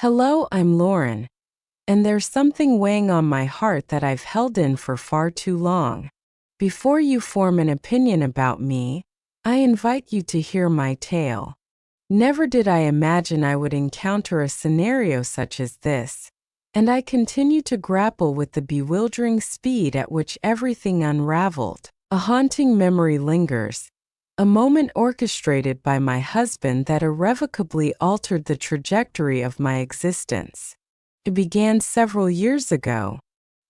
Hello, I'm Lauren, and there's something weighing on my heart that I've held in for far too long. Before you form an opinion about me, I invite you to hear my tale. Never did I imagine I would encounter a scenario such as this, and I continue to grapple with the bewildering speed at which everything unraveled. A haunting memory lingers, a moment orchestrated by my husband that irrevocably altered the trajectory of my existence. It began several years ago.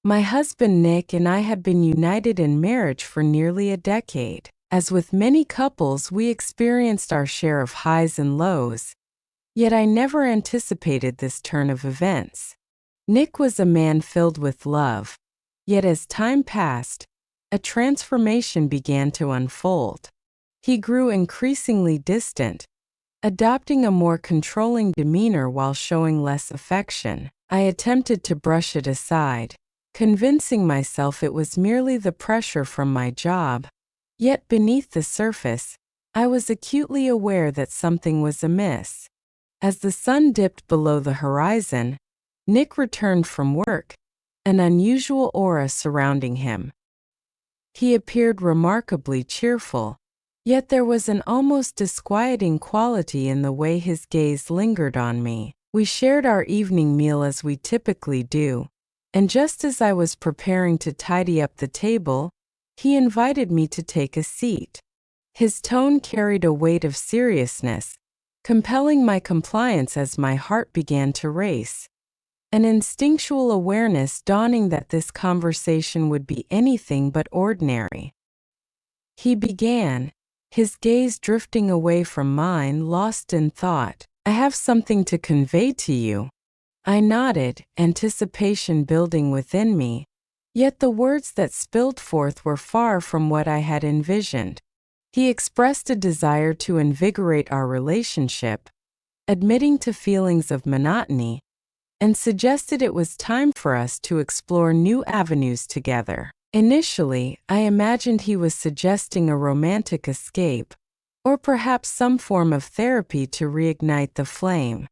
My husband Nick and I had been united in marriage for nearly a decade. As with many couples, we experienced our share of highs and lows. Yet I never anticipated this turn of events. Nick was a man filled with love. Yet as time passed, a transformation began to unfold. He grew increasingly distant, adopting a more controlling demeanor while showing less affection. I attempted to brush it aside, convincing myself it was merely the pressure from my job. Yet beneath the surface, I was acutely aware that something was amiss. As the sun dipped below the horizon, Nick returned from work, an unusual aura surrounding him. He appeared remarkably cheerful, yet there was an almost disquieting quality in the way his gaze lingered on me. We shared our evening meal as we typically do, and just as I was preparing to tidy up the table, he invited me to take a seat. His tone carried a weight of seriousness, compelling my compliance as my heart began to race, an instinctual awareness dawning that this conversation would be anything but ordinary. He began, his gaze drifting away from mine, lost in thought. "I have something to convey to you." I nodded, anticipation building within me, yet the words that spilled forth were far from what I had envisioned. He expressed a desire to invigorate our relationship, admitting to feelings of monotony, and suggested it was time for us to explore new avenues together. Initially, I imagined he was suggesting a romantic escape, or perhaps some form of therapy to reignite the flame.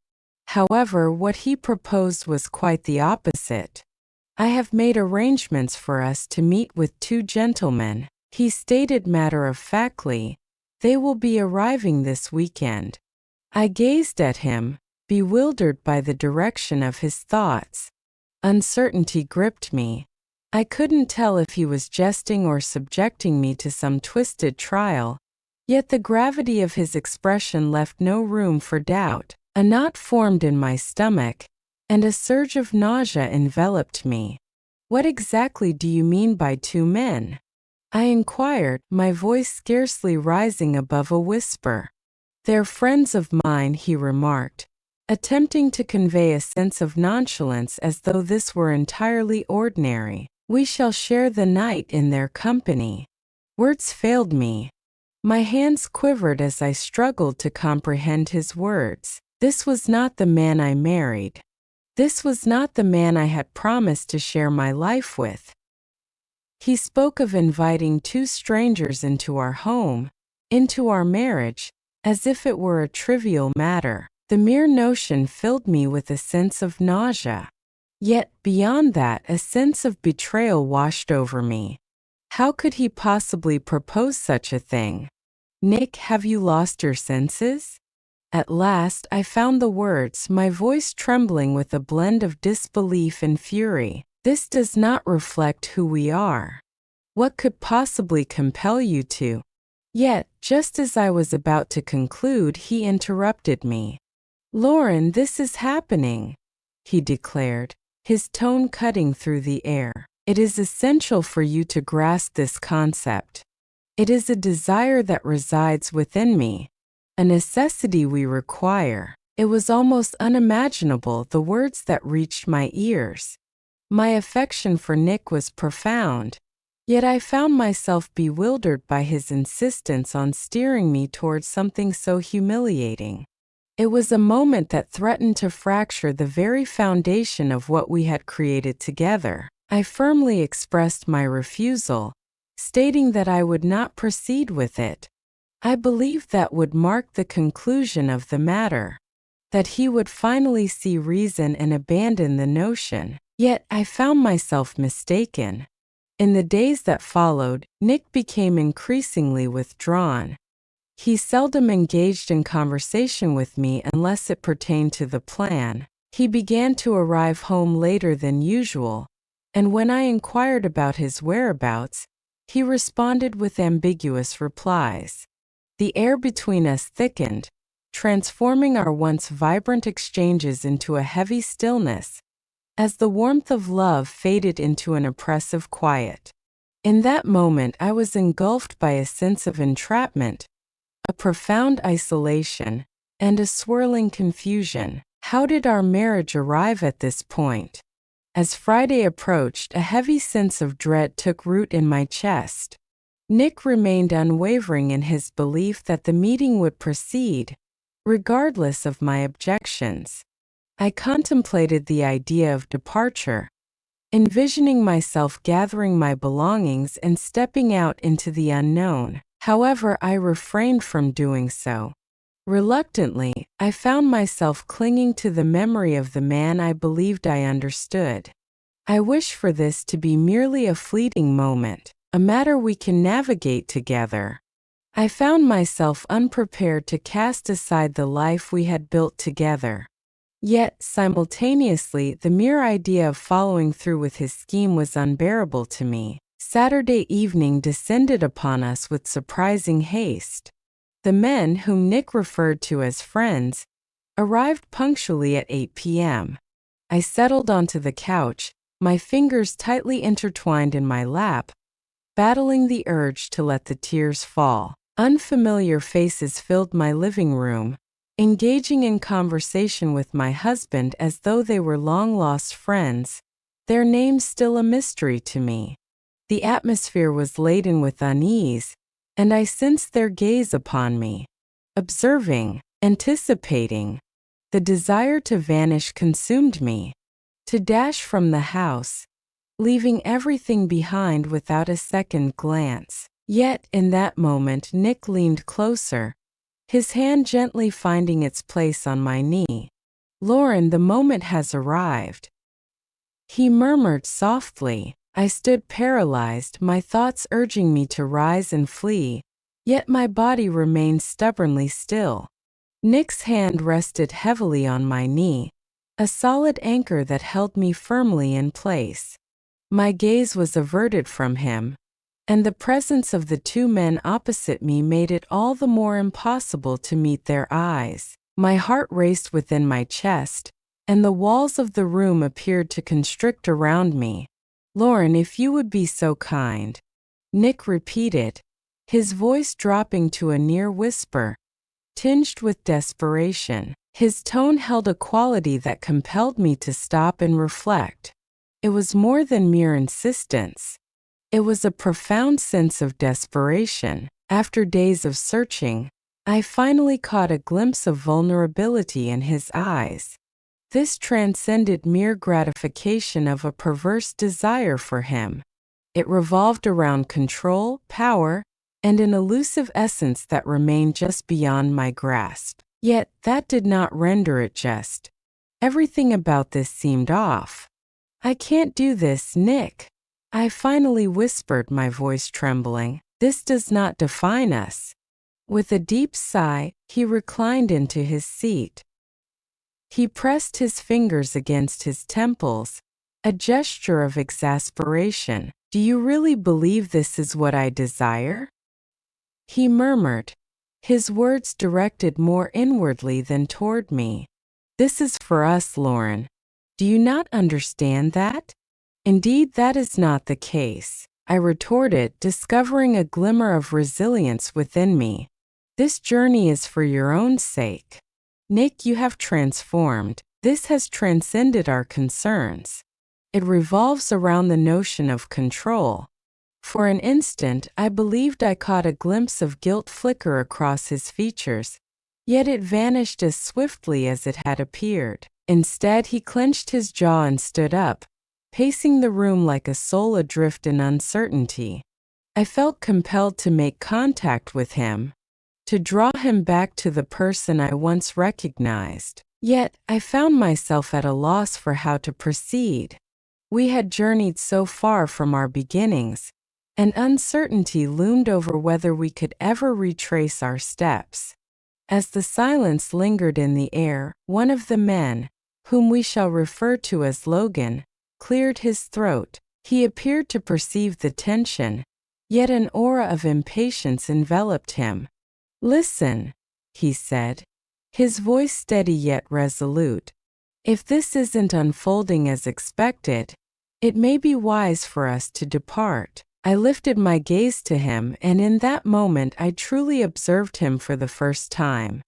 However, what he proposed was quite the opposite. "I have made arrangements for us to meet with two gentlemen," he stated matter-of-factly. "They will be arriving this weekend." I gazed at him, bewildered by the direction of his thoughts. Uncertainty gripped me. I couldn't tell if he was jesting or subjecting me to some twisted trial, yet the gravity of his expression left no room for doubt. A knot formed in my stomach, and a surge of nausea enveloped me. "What exactly do you mean by two men?" I inquired, my voice scarcely rising above a whisper. "They're friends of mine," he remarked, attempting to convey a sense of nonchalance as though this were entirely ordinary. "We shall share the night in their company." Words failed me. My hands quivered as I struggled to comprehend his words. This was not the man I married. This was not the man I had promised to share my life with. He spoke of inviting two strangers into our home, into our marriage, as if it were a trivial matter. The mere notion filled me with a sense of nausea. Yet, beyond that, a sense of betrayal washed over me. How could he possibly propose such a thing? "Nick, have you lost your senses?" At last I found the words, my voice trembling with a blend of disbelief and fury. "This does not reflect who we are. What could possibly compel you to?" Yet, just as I was about to conclude, he interrupted me. "Lauren, this is happening," he declared, his tone cutting through the air. "It is essential for you to grasp this concept. It is a desire that resides within me, a necessity we require." It was almost unimaginable, the words that reached my ears. My affection for Nick was profound, yet I found myself bewildered by his insistence on steering me towards something so humiliating. It was a moment that threatened to fracture the very foundation of what we had created together. I firmly expressed my refusal, stating that I would not proceed with it. I believed that would mark the conclusion of the matter. that he would finally see reason and abandon the notion. Yet I found myself mistaken. In the days that followed, Nick became increasingly withdrawn. He seldom engaged in conversation with me unless it pertained to the plan. He began to arrive home later than usual, and when I inquired about his whereabouts, he responded with ambiguous replies. The air between us thickened, transforming our once vibrant exchanges into a heavy stillness, as the warmth of love faded into an oppressive quiet. In that moment, I was engulfed by a sense of entrapment, a profound isolation, and a swirling confusion. How did our marriage arrive at this point? As Friday approached, a heavy sense of dread took root in my chest. Nick remained unwavering in his belief that the meeting would proceed, regardless of my objections. I contemplated the idea of departure, envisioning myself gathering my belongings and stepping out into the unknown. However, I refrained from doing so. Reluctantly, I found myself clinging to the memory of the man I believed I understood. I wish for this to be merely a fleeting moment, a matter we can navigate together. I found myself unprepared to cast aside the life we had built together. Yet, simultaneously, the mere idea of following through with his scheme was unbearable to me. Saturday evening descended upon us with surprising haste. The men, whom Nick referred to as friends, arrived punctually at 8 p.m. I settled onto the couch, my fingers tightly intertwined in my lap, battling the urge to let the tears fall. Unfamiliar faces filled my living room, engaging in conversation with my husband as though they were long-lost friends, their names still a mystery to me. The atmosphere was laden with unease, and I sensed their gaze upon me, observing, anticipating. The desire to vanish consumed me, to dash from the house, leaving everything behind without a second glance. Yet, in that moment, Nick leaned closer, his hand gently finding its place on my knee. "Lauren, the moment has arrived," he murmured softly. I stood paralyzed, my thoughts urging me to rise and flee, yet my body remained stubbornly still. Nick's hand rested heavily on my knee, a solid anchor that held me firmly in place. My gaze was averted from him, and the presence of the two men opposite me made it all the more impossible to meet their eyes. My heart raced within my chest, and the walls of the room appeared to constrict around me. "Lauren, if you would be so kind," Nick repeated, his voice dropping to a near whisper, tinged with desperation. His tone held a quality that compelled me to stop and reflect. It was more than mere insistence. It was a profound sense of desperation. After days of searching, I finally caught a glimpse of vulnerability in his eyes. This transcended mere gratification of a perverse desire for him. It revolved around control, power, and an elusive essence that remained just beyond my grasp. Yet that did not render it just. Everything about this seemed off. "I can't do this, Nick," I finally whispered, my voice trembling. "This does not define us." With a deep sigh, he reclined into his seat. He pressed his fingers against his temples, a gesture of exasperation. "Do you really believe this is what I desire?" he murmured, his words directed more inwardly than toward me. "This is for us, Lauren. Do you not understand that?" "Indeed, that is not the case," I retorted, discovering a glimmer of resilience within me. "This journey is for your own sake. Nick, you have transformed. This has transcended our concerns. It revolves around the notion of control." For an instant, I believed I caught a glimpse of guilt flicker across his features, yet it vanished as swiftly as it had appeared. Instead, he clenched his jaw and stood up, pacing the room like a soul adrift in uncertainty. I felt compelled to make contact with him, to draw him back to the person I once recognized. Yet, I found myself at a loss for how to proceed. We had journeyed so far from our beginnings, and uncertainty loomed over whether we could ever retrace our steps. As the silence lingered in the air, one of the men, whom we shall refer to as Logan, cleared his throat. He appeared to perceive the tension, yet an aura of impatience enveloped him. "Listen," he said, his voice steady yet resolute. "If this isn't unfolding as expected, it may be wise for us to depart." I lifted my gaze to him, and in that moment I truly observed him for the first time.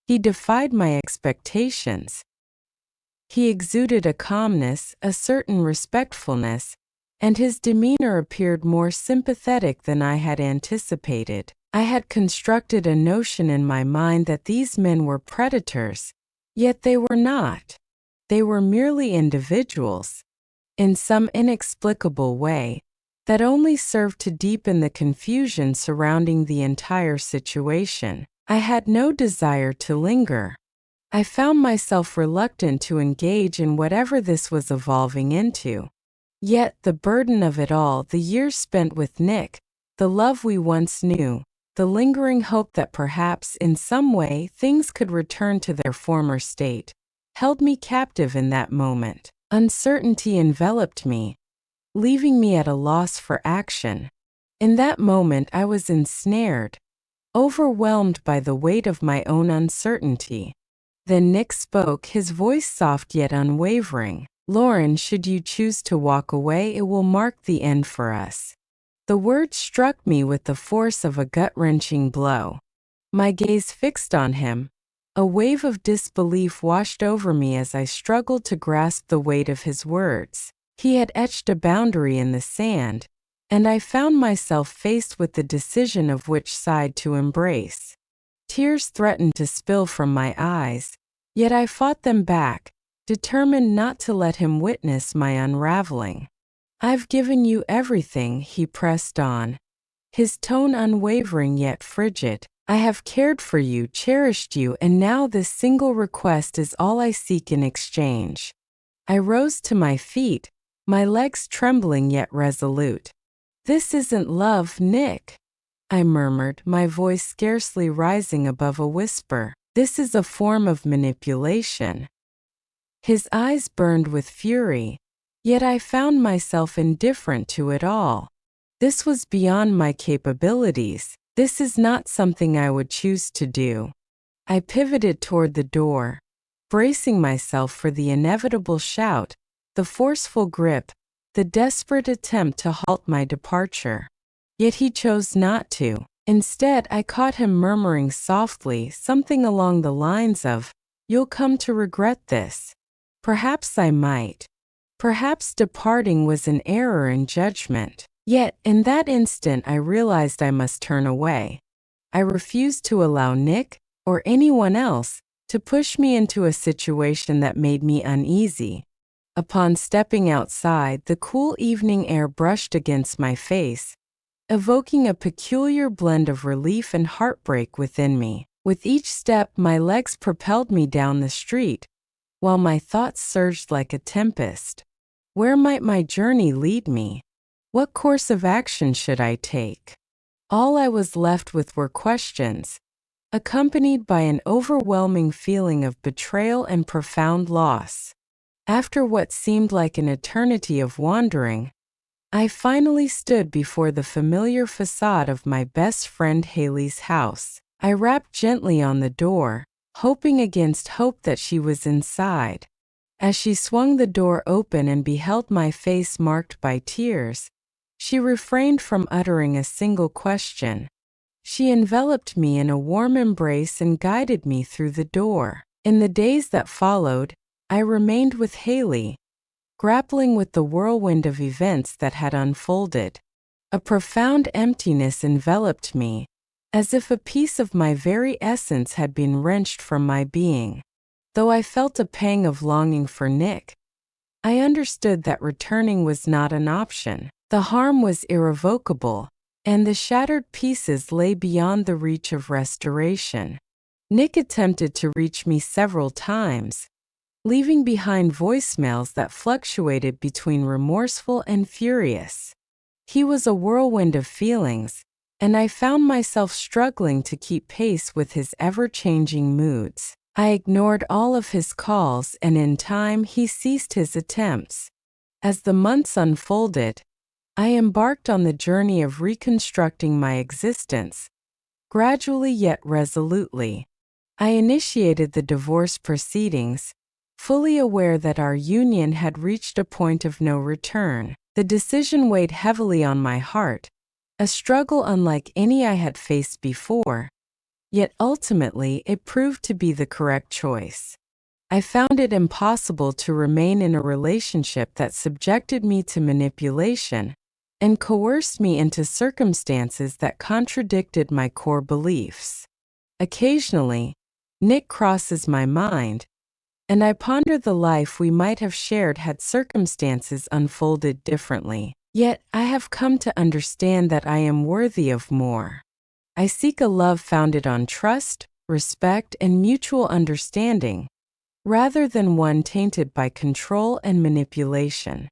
He defied my expectations. He exuded a calmness, a certain respectfulness, and his demeanor appeared more sympathetic than I had anticipated. I had constructed a notion in my mind that these men were predators, yet they were not. They were merely individuals, in some inexplicable way, that only served to deepen the confusion surrounding the entire situation. I had no desire to linger. I found myself reluctant to engage in whatever this was evolving into. Yet the burden of it all, the years spent with Nick, the love we once knew, the lingering hope that perhaps in some way things could return to their former state, held me captive in that moment. Uncertainty enveloped me, leaving me at a loss for action. In that moment I was ensnared, overwhelmed by the weight of my own uncertainty. Then Nick spoke, his voice soft yet unwavering. "Lauren, should you choose to walk away, it will mark the end for us." The words struck me with the force of a gut-wrenching blow. My gaze fixed on him. A wave of disbelief washed over me as I struggled to grasp the weight of his words. He had etched a boundary in the sand, and I found myself faced with the decision of which side to embrace. Tears threatened to spill from my eyes, yet I fought them back, determined not to let him witness my unraveling. "I've given you everything," he pressed on, his tone unwavering yet frigid. "I have cared for you, cherished you, and now this single request is all I seek in exchange." I rose to my feet, my legs trembling yet resolute. "This isn't love, Nick," I murmured, my voice scarcely rising above a whisper. "This is a form of manipulation." His eyes burned with fury, yet I found myself indifferent to it all. This was beyond my capabilities. This is not something I would choose to do. I pivoted toward the door, bracing myself for the inevitable shout, the forceful grip, the desperate attempt to halt my departure. Yet he chose not to. Instead, I caught him murmuring softly something along the lines of, "You'll come to regret this." Perhaps I might. Perhaps departing was an error in judgment. Yet, in that instant I realized I must turn away. I refused to allow Nick, or anyone else, to push me into a situation that made me uneasy. Upon stepping outside, the cool evening air brushed against my face, evoking a peculiar blend of relief and heartbreak within me. With each step, my legs propelled me down the street, while my thoughts surged like a tempest. Where might my journey lead me? What course of action should I take? All I was left with were questions, accompanied by an overwhelming feeling of betrayal and profound loss. After what seemed like an eternity of wandering, I finally stood before the familiar facade of my best friend Haley's house. I rapped gently on the door, hoping against hope that she was inside. As she swung the door open and beheld my face marked by tears, she refrained from uttering a single question. She enveloped me in a warm embrace and guided me through the door. In the days that followed, I remained with Haley, grappling with the whirlwind of events that had unfolded. A profound emptiness enveloped me, as if a piece of my very essence had been wrenched from my being. Though I felt a pang of longing for Nick, I understood that returning was not an option. The harm was irrevocable, and the shattered pieces lay beyond the reach of restoration. Nick attempted to reach me several times, leaving behind voicemails that fluctuated between remorseful and furious. He was a whirlwind of feelings, and I found myself struggling to keep pace with his ever-changing moods. I ignored all of his calls, and in time he ceased his attempts. As the months unfolded, I embarked on the journey of reconstructing my existence, gradually yet resolutely. I initiated the divorce proceedings, fully aware that our union had reached a point of no return. The decision weighed heavily on my heart, a struggle unlike any I had faced before, yet ultimately it proved to be the correct choice. I found it impossible to remain in a relationship that subjected me to manipulation and coerced me into circumstances that contradicted my core beliefs. Occasionally, Nick crosses my mind, and I ponder the life we might have shared had circumstances unfolded differently. Yet I have come to understand that I am worthy of more. I seek a love founded on trust, respect, and mutual understanding, rather than one tainted by control and manipulation.